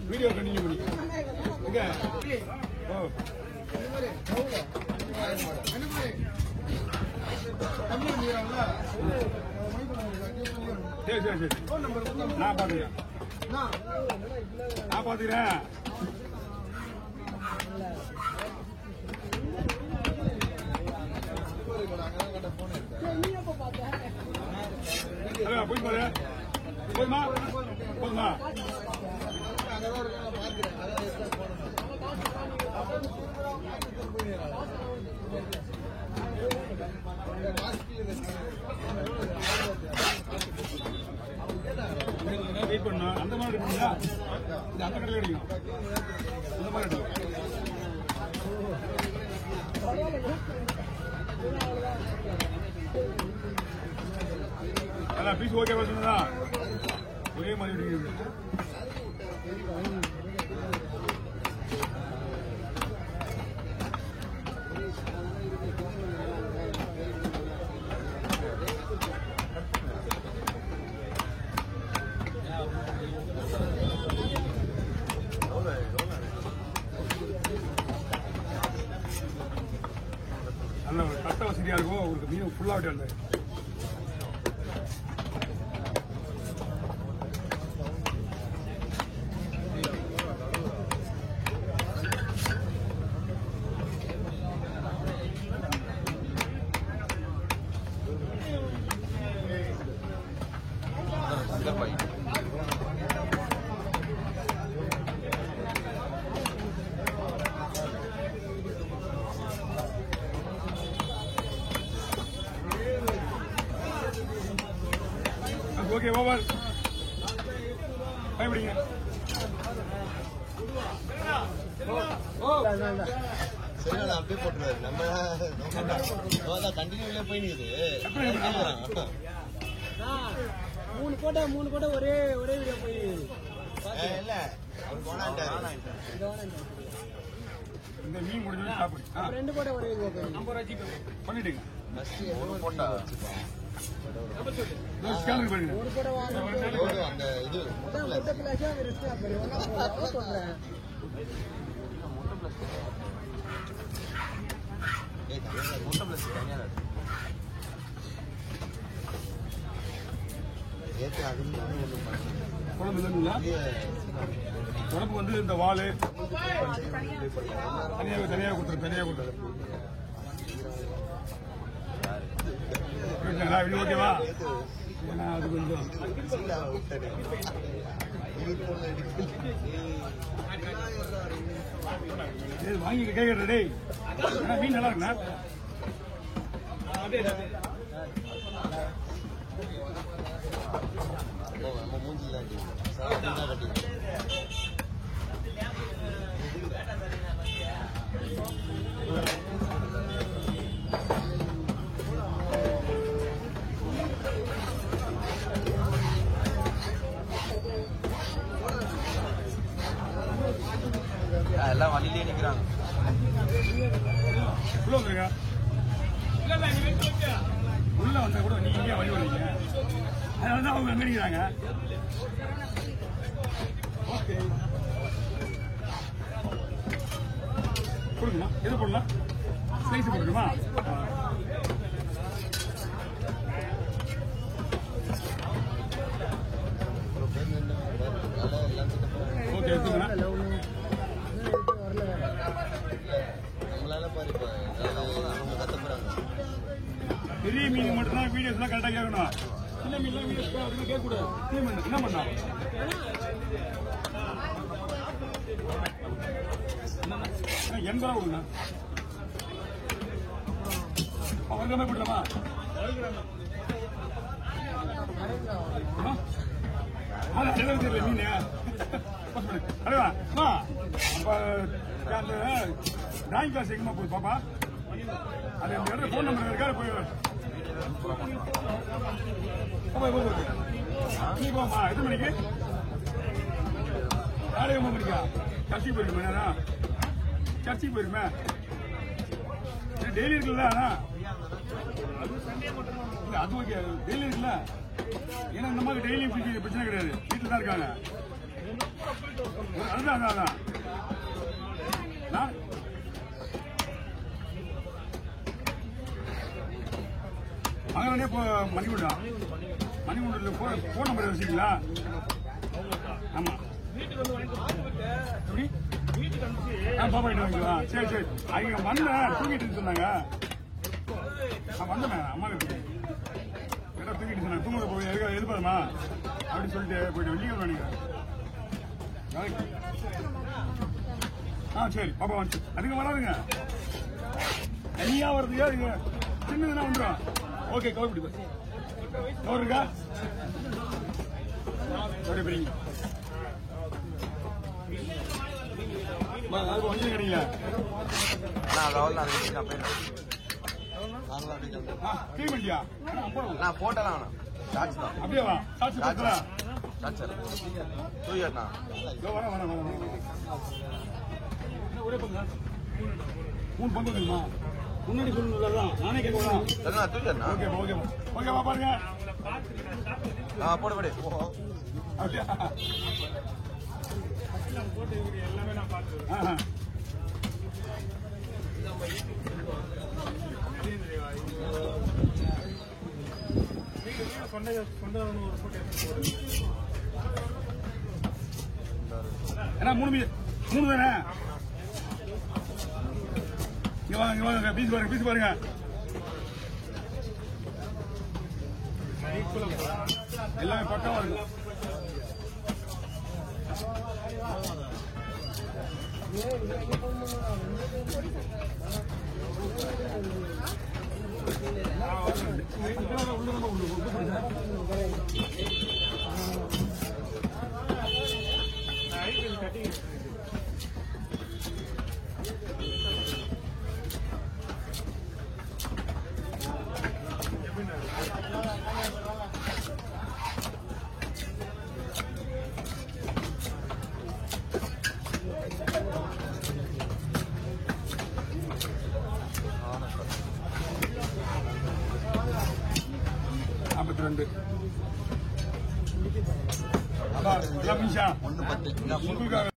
Video continue பண்ணி இங்க ஓ சரி சரி சரி நான் பாத்துக்கிறேன் போய் பாரு போதுமா போதுமா வெயிட் பண்ணா அந்த மாதிரி எடுப்பீங்களா இது அந்த கடையில் அடிக்கும் அந்த மாதிரி எடுக்கும் அதான் பீஸ் ஓகே சொன்னதா ஒரே மாதிரி இருக்குது நல்ல ஒரு கட்ட வசதியா இருக்கும் உங்களுக்கு மீன் ஃபுல்லாக இல்லை ஓகே ஓவர் பயப்படிங்க சரி அப்படியே போட்டுருவாரு நம்ம கண்டினியூல போயிடுது 3 போட்டா ஒரே வீடியோ போய் இல்ல அவர் போனான்டாரு இந்த மீன் முடிஞ்சு சாப்பிடு 2 போட்டா ஒரே வீடியோ நம்பர் வச்சு பண்ணிடுங்க போட்டா ஸ்கேனர் பண்ணுங்க ஒரு போட்டா வாங்க அந்த இது முட்டை பிளாஷா ரிஸ்க் அப்படி சொல்றேன் குழம்பு இல்லைங்களா குழம்பு வந்து இந்த வாழை தனியாக கொடுத்துரு இது ஓகேவா ஏன்னா அது கொஞ்சம் வாங்கி கேட்கற டேய் மீன் நல்லா இருக்குண்ணா மூஞ்சில எல்லாம் வழியிலே நிக்கிறாங்க உள்ள வந்தா கூட நீங்க இங்கே வழி வரீங்க அதனாலதான் அவங்க அங்க நிக்கிறாங்க கொடுக்குமா எது போடலாம் ஸ்லைஸ் போட்டுருமா ஓகே எடுத்துக்கண்ணா பெரிய மீன் மட்டும்தான் வீடியோஸ் எல்லாம் கரெக்டா கேட்கணும் சின்ன மீன் வீடியோஸ் கேட்க கூடாது என்ன பண்ணா எண்பதா கொடுங்க அவருக்காம போடலாமா தெரியல மீன் அடைவா அந்த டிராயிங் கிளாஸ் எங்கம்மா போய் பாப்பா அது அந்த இடத்துல போன் நம்பர் இருக்காரு போய் நீ போமா எத்தனை மணிக்கு காலையில் 9 மணிக்கா சர்ச்சைக்கு போயிருக்குமே நேரம் சர்ச்சைக்கு போயிருமே டெய்லி இருக்குல்ல ஆனா இல்ல அது ஓகே டெய்லி இருக்குல்ல ஏன்னா இந்த மாதிரி டெய்லி பிரச்சனை கிடையாது வீட்டில் தான் இருக்காங்க அதான் அங்கே மணிகுண்டா போன் நம்பர் வச்சுங்களா? ஆமா எப்படி பாப்பா கிட்ட வாங்கிக்கலாம். சரி அவங்க வந்தேன் தூங்கிட்டு சொன்னாங்க. வந்தேன் அம்மா கிட்ட தூங்கிட்டு சொன்னாங்க. தூங்க போய் எதிர்பார்மா அப்படின்னு சொல்லிட்டு போயிட்டு வெள்ளிக்கிழமை நினைக்கிறேன். சரி பாப்பா வந்துச்சு. அதுக்கு வராதுங்க தனியா வருதுங்க. அதுங்க சின்னதுன்னா வந்துடும். ஓகே கவர் பிடி கவர் இருக்கா? பெரிய வந்து கிடைக்கல. கிளீன்டியா நான் போட்டலாம் அப்படியே வா. சாட்சி பார்க்கலாம். ஒரே பங்கு 3 பங்கு வேணுமா? முன்னாடி சொல்லலாம். நானே கேட்கலாம். ஓகேவா பாருங்க. போடு போடு. அப்படியா? எல்லாமே நான் பார்த்தேன். ஏன்னா 3 தானே? இங்க வாங்க பீஸ் பாருங்க. எல்லாமே பக்கமா இருக்கு. அதான் 1 10